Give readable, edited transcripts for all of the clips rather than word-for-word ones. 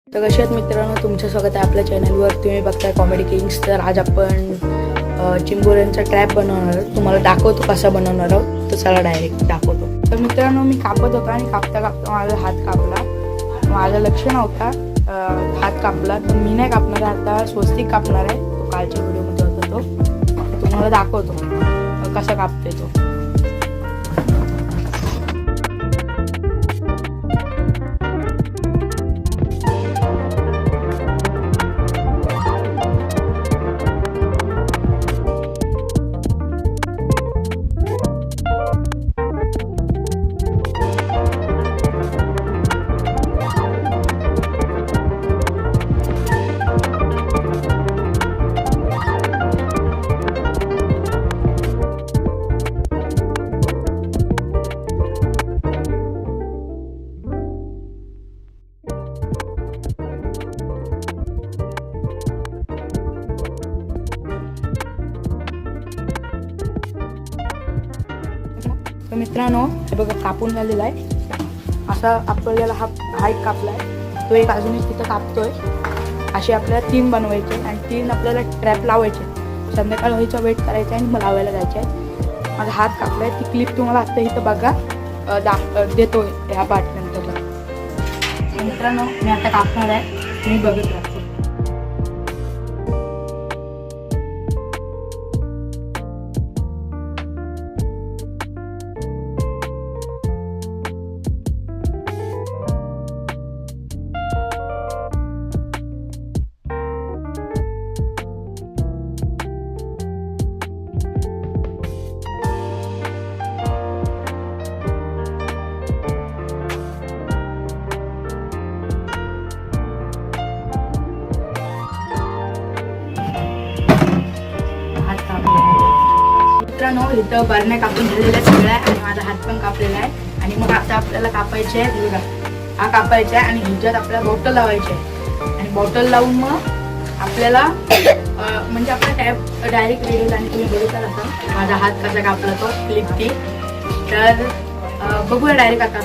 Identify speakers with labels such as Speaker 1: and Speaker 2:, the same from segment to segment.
Speaker 1: तर कसे आहेत मित्रांनो, तुमचं स्वागत आहे आपल्या चॅनलवर. तुम्ही बघताय कॉमेडी किंग्स. तर आज आपण चिंबोऱ्यांचा ट्रॅप बनवणार आहोत. तुम्हाला दाखवतो कसा बनवणार आहोत. तर चला डायरेक्ट दाखवतो. तर मित्रांनो, मी कापत होता आणि कापता कापता माझा हात कापला. माझं लक्ष नव्हता, हात कापला. तर मी नाही कापणार, आता स्वस्तिक कापणार आहे. तो कालच्या व्हिडिओमध्ये होता तो तुम्हाला दाखवतो कसा कापते तो. तर मित्रांनो, हे बघा कापून झालेला आहे. असा आपल्याला हा एक कापला आहे, तो एक अजून एक तिथं कापतोय. असे आपल्याला 3 बनवायचे आणि 3 आपल्याला ट्रॅप लावायचे. संध्याकाळ व्हायचा वेट करायचा आणि मग लावायला जायचे आहे. माझा हात कापला आहे. ती क्लिप तुम्हाला आता इथं बघा देतोय ह्या पार्ट नंतरला. मित्रांनो, मी आता कापणार आहे, तुम्ही बघत राहा. मित्रांनो, इथं बरण्या कापून झालेल्या सगळ्या आणि माझा हात पण कापलेला आहे. आणि मग आता आपल्याला कापायचे आहे, बघा हा कापायचा आहे आणि ह्याच्यात आपल्याला बॉटल लावायची आहे. आणि बॉटल लावून मग आपल्याला म्हणजे आपला टॅप डायरेक्ट रेडी. आणि तुम्ही बघितला असा माझा हात कसा कापला तो क्लिप ती. तर बघूया डायरेक्ट आता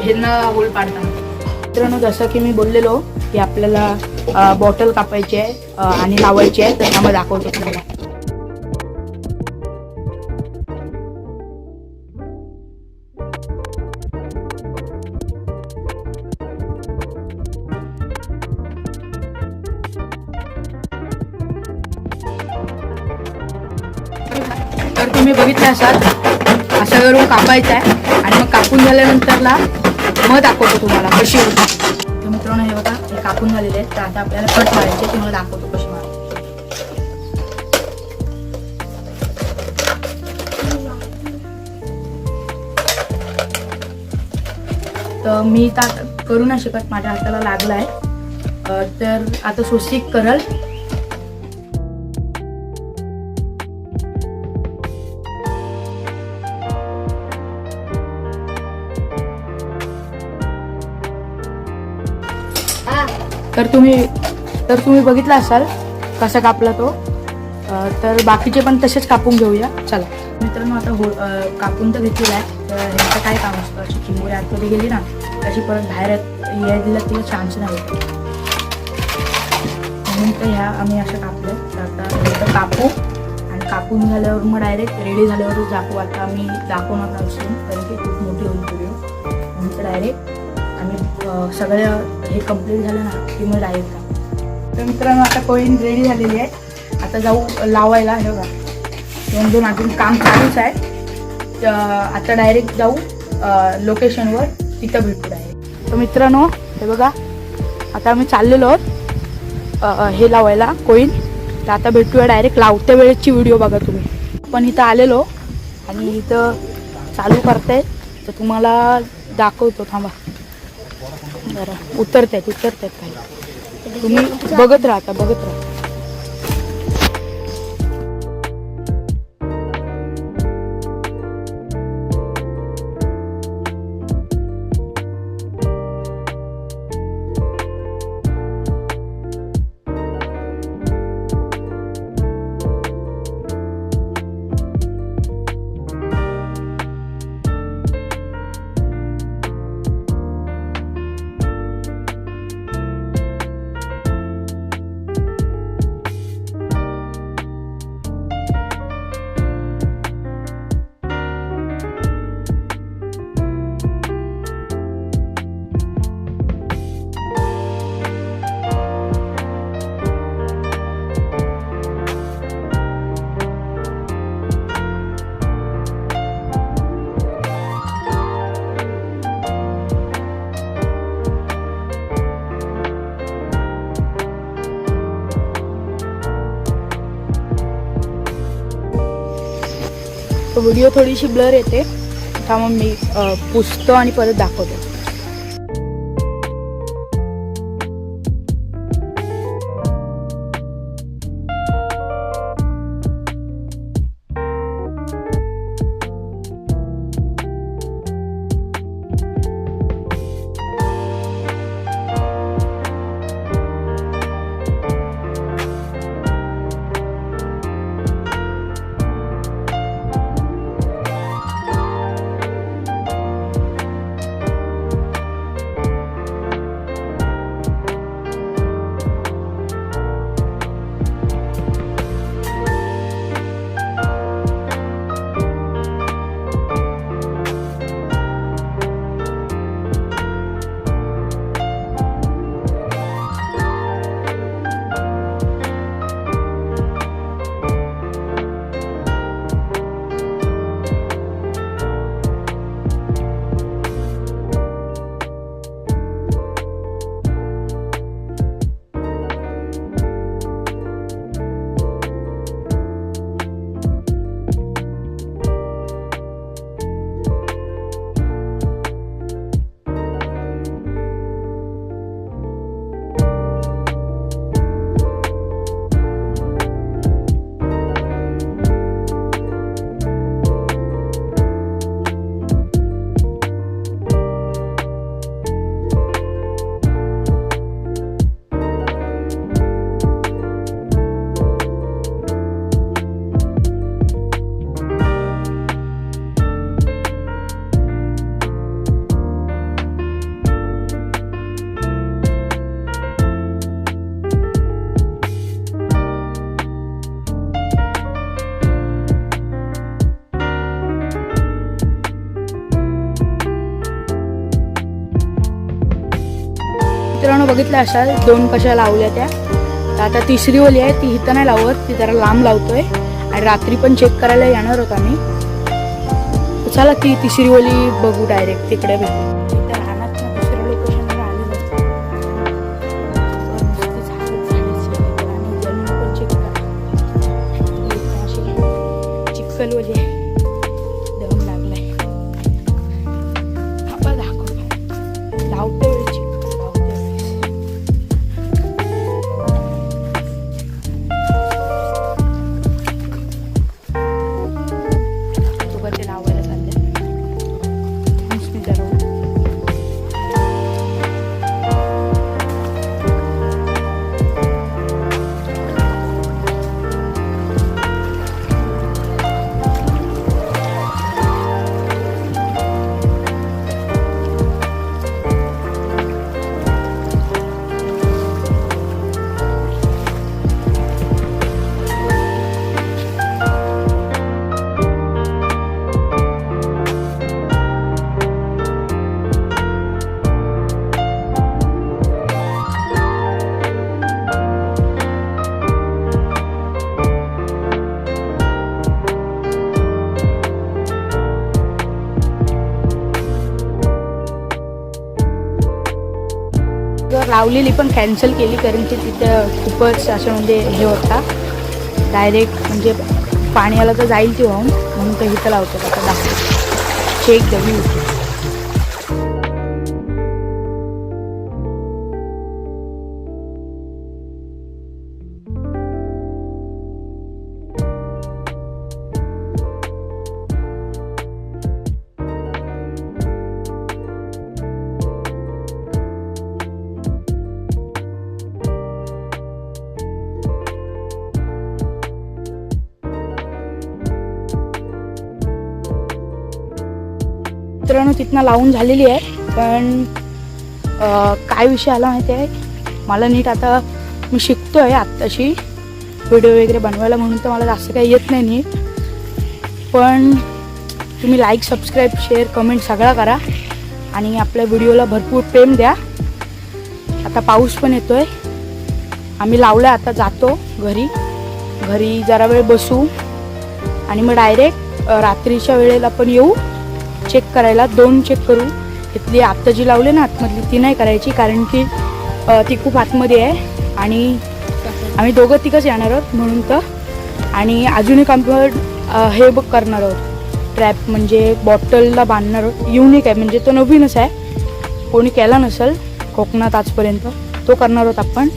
Speaker 1: हे न होल पाडता. मित्रांनो, जसं की मी बोललेलो की आपल्याला बॉटल कापायची आहे आणि लावायची आहे. तर त्यामध्ये दाखवतो तुम्हाला. तर तुम्ही बघितलं असाल असं करून कापायचं आहे. आणि मग कापून झाल्यानंतरला मग दाखवतो तुम्हाला कशी होती. तर मित्रांनो, हे बघा हे कापून झालेले आहेत. तर आता आपल्याला कट मारायचे, तुम्हाला दाखवतो कशी मारायची. तर मी करू नाही शकत, माझ्या हाताला लागला आहे. तर आता स्वस्तिक करल. तर तुम्ही बघितला असाल कसा कापला तो. तर बाकीचे पण तसेच कापून घेऊया. चला मित्रांनो, आता कापून तर घेतलेला आहे. तर ह्याचं काय काम असतं, अशी चिंबोरी आतमध्ये गेली ना तशी परत बाहेर यायला तिला चान्स नाही होत. म्हणून तर ह्या आम्ही असं कापलं. तर आता इथं कापू आणि कापून झाल्यावर मग डायरेक्ट रेडी झाल्यावरच दाखवू. आता आम्ही दाखवणार नसून कारण की खूप मोठी होईल व्हिडिओ. म्हणून तर डायरेक्ट आम्ही सगळं हे कंप्लीट झालं ना की मग डायरेक्ट दाखवू. तर मित्रांनो, आता कोईन रेडी झालेली आहे. आता जाऊ लावायला. हे बघा 2 अजून काम चालूच आहे. आता डायरेक्ट जाऊ लोकेशनवर, तिथं भेटू डायरेक्ट. तर मित्रांनो, हे बघा आता आम्ही चाललेलो आहोत हे लावायला कोईन. तर आता भेटूया डायरेक्ट लावत्या वेळेची व्हिडिओ बघा तुम्ही. पण इथं आलेलो आणि इथं चालू करतायत. तर तुम्हाला दाखवतो, थांबा बरं. उतरतायत काही, तुम्ही बघत राहा. तो व्हिडिओ थोडीशी ब्लर येते, त्यामुळे मी पुसतो आणि परत दाखवतो. मित्रांनो बघितलं असाल 2 कशा लावल्या त्या. तर आता तिसरी ओली आहे ती इथं नाही लावत, ती जरा लांब लावतोय आणि रात्री पण चेक करायला येणार होता मी. चला ती तिसरी ओली बघू, डायरेक्ट तिकडे भेटू. चिखल ओली दम लागलाय. आपण दाखवतो लावतो वेळची लावलेली पण कॅन्सल केली, कारण की तिथं खूपच असं म्हणजे हे होता डायरेक्ट, म्हणजे पाणी आलं तर जाईल ती वाहून, म्हणून तर इथं लावतो. आता दाखवतो चेक दवी होती. मित्रांनो तिथनं लावून झालेली आहे, पण काय विषय आला माहिती आहे मला नीट. आता मी शिकतो आहे आत्ताशी व्हिडिओ वगैरे बनवायला, म्हणून तर मला जास्त काही येत नाही नीट. पण तुम्ही लाईक, सबस्क्राईब, शेअर, कमेंट सगळं करा आणि आपल्या व्हिडिओला भरपूर प्रेम द्या. आता पाऊस पण येतो आहे, आम्ही लावलं. आता जातो घरी जरा वेळ बसू आणि मग डायरेक्ट रात्रीच्या वेळेला पण येऊ चेक करायला. 2 चेक करू. इथली आत्ता जी लावली ना आतमधली ती नाही करायची, कारण की ती खूप आतमध्ये आहे आणि आम्ही दोघं तिघंच येणार आहोत म्हणून तर. आणि अजून एक आम्ही हे बघ करणार आहोत, ट्रॅप म्हणजे बॉटलला बांधणार आहोत. युनिक आहे म्हणजे तो नवीनच आहे, कोणी केला नसेल कोकणात आजपर्यंत, तो करणार आहोत आपण.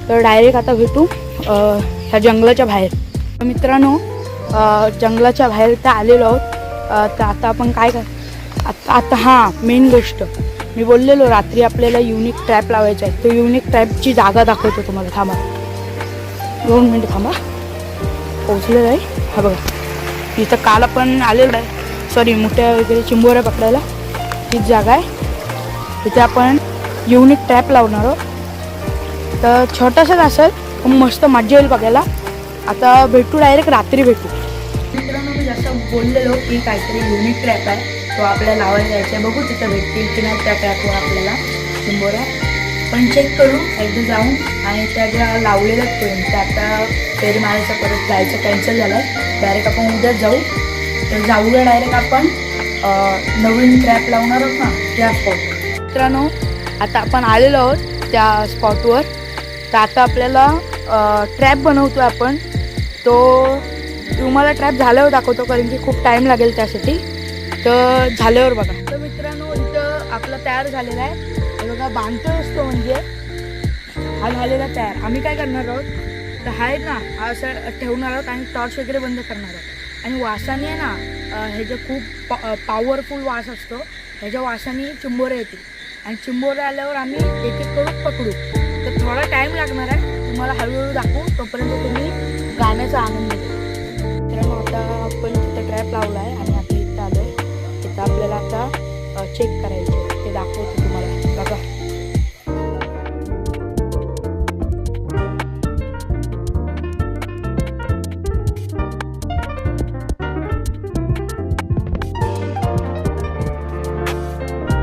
Speaker 1: तर डायरेक्ट आता भेटू ह्या जंगलाच्या बाहेर. मित्रांनो जंगलाच्या बाहेर त्या आलेलो आहोत. तर आता आपण काय आता हां मेन गोष्ट मी बोललेलो रात्री आपल्याला युनिक ट्रॅप लावायचा आहे. तो युनिक ट्रॅपची जागा दाखवतो तुम्हाला. थांबा 2 मिनिट थांबा. पोचलेलं आहे. हा बघा इथं काल आपण आलेलो आहे, सॉरी मोठ्या वगैरे चिंबोऱ्या पकडायला तीच जागा आहे. तिथे आपण युनिक ट्रॅप लावणार आहोत. तर छोटासाच असेल पण मस्त मजा येईल बघायला. आता भेटू डायरेक्ट रात्री भेटू. मित्रांनो मी जसं बोललेलो की काहीतरी युनिक ट्रॅप आहे तो आपल्याला लावायला जायचं आहे. बघू तिथं भेटतील की नाही त्या ट्रॅपवर आपल्याला चिंबोऱ्या, पण चेक करू एकदा जाऊन. आणि त्या ज्या लावलेल्या आहेत त्या आता फेरी मारायचं परत जायचं कॅन्सल झालं आहे. डायरेक्ट आपण उद्याच जाऊ. तर जाऊया डायरेक्ट आपण नवीन ट्रॅप लावणार आहोत ना त्या स्पॉट. मित्रांनो आता आपण आलेलो आहोत त्या स्पॉटवर. तर आता आपल्याला ट्रॅप बनवतो आपण. तो तुम्हाला ट्रॅप झाल्यावर दाखवतो कारण की खूप टाईम लागेल त्यासाठी. तर झाल्यावर बघा. तर मित्रांनो इथं आपला तयार झालेला आहे. बघा बांधतो असतो म्हणजे हा झालेला तयार. आम्ही काय करणार आहोत तर हा आहे ना हा असं ठेवणार आहोत आणि टॉर्च वगैरे बंद करणार आहोत. आणि वासाने आहे ना ह्याचा खूप पॉवरफुल वास असतो. ह्याच्या वासाने चिंबोऱ्या येतील आणि चिंबोऱ्या आल्यावर आम्ही एक एक करून पकडू. तर थोडा टाईम लागणार आहे, तुम्हाला हळूहळू दाखवू. तोपर्यंत तुम्ही गाण्याचा आनंद घ्या. मित्रांनो आता आपण तिथं ट्रॅप लावला आहे आणि आता इथं आलो आहे. तिथं आपल्याला आता चेक करायचे ते दाखवतो तुम्हाला. बघा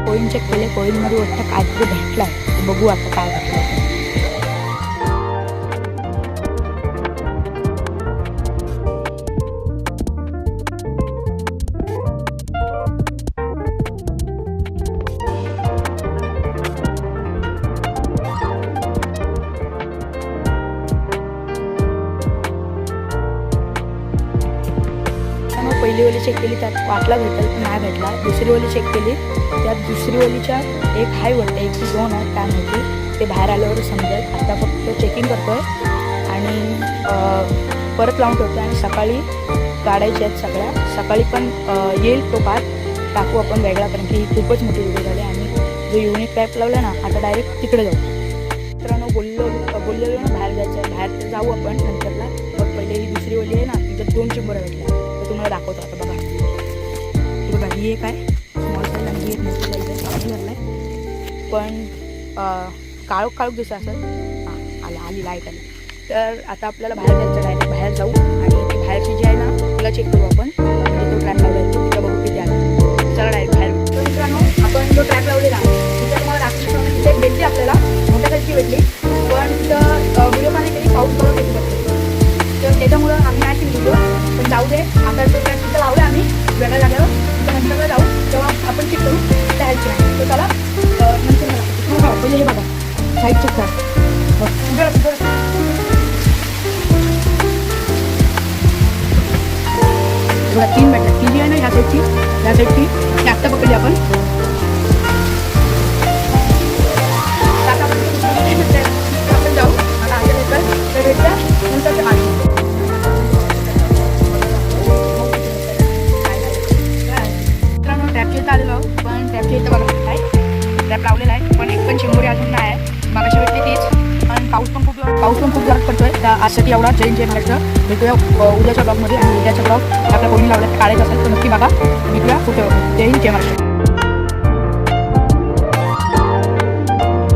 Speaker 1: कोईन चेक केले. कोईनमध्ये वाटतं काहीतरी भेटला आहे. बघू आता काय भेटलं. पहिली ओली चेक केली त्यात वाटला भेटेल पण नाही भेटला. दुसरी ओली चेक केली त्यात दुसरी ओलीच्या एक हाय वाटतं, एक की 2 आहे काय माहिती, ते बाहेर आल्यावर समजेल. आता फक्त चेकिंग करतो आहे आणि परत लावून ठेवतो. आणि सकाळी काढायचे आहेत सगळ्या. सकाळी पण येईल तो पार्ट टाकू आपण वेगळा कारण की खूपच मोठी व्हिडिओ झाली. आणि जो युनिक ट्रॅप लावला ना आता डायरेक्ट तिकडे जाऊ. मित्रांनो बोललेलो ना बाहेर जायचं आहे. बाहेर तर जाऊ आपण नंतरला. पण पहिले ही दुसरी ओली आहे ना तिथं 2 चिंबोऱ्या भेटल्या. तुम्हाला दाखवतो आता. बघा बघा ही एक आहे स्मॉल साईज आणि ही एक मोठी साईज आहे. पाणी भरलं आहे पण काळोख दिसत असेल. हां आली लाईट आली. तर आता आपल्याला बाहेर जायचं, डायरेक्ट बाहेर जाऊ आणि ती बाहेरची जी आहे ना तिला चेक करू आपण. म्हणजे तो ट्रॅप लावला आहे तो तिथं बघू किती आला. चला डायरेक्ट बाहेर. तर मित्रांनो आपण जो ट्रॅप लावलेला तिथं तुम्हाला दाखवतो. तिथे भेटली आपल्याला मोठ्या साईजची भेटली पण तिथं व्हिडिओ पाहण्यासाठी पाऊस बरोबर येऊ शकतो. तर त्याच्यामुळं आम्ही नाही केली पण जाऊ दे. आता तो ट्रॅप तिथं लावला आम्ही वेगळ्या जागेवर. तिथं नंतरला जाऊ तेव्हा आपण चेक करू त्या ह्याची आहे. तर त्याला नंतर मला पहिले हे बघा साईड चेक करा. बघा 3 भेटल्या. ती जी आहे ना ह्या साईडची ती आत्ता पकडली आपण. आता आपण जाऊ आता आल्या तर भेटल्या नंतर ते मागे. ट्रॅपच्या इथं आलेलो आहोत पण ट्रॅपच्या इथं बघा काय ट्रॅप लावलेला आहे पण एक पण चिंबोरी अजून नाही आहे. मागाशी भेटली तीच. आणि पाऊस पण खूप जोरात पडतोय. त्या आजसाठी एवढा जय महाराष्ट्र. भेटूया उद्याच्या ब्लॉगमध्ये. आणि उद्याच्या ब्लॉग आपल्या कोणी लावल्या काढायचं असेल तर नक्की बघा. भेटूया कुठे. जय हिंद जय महाराष्ट्र.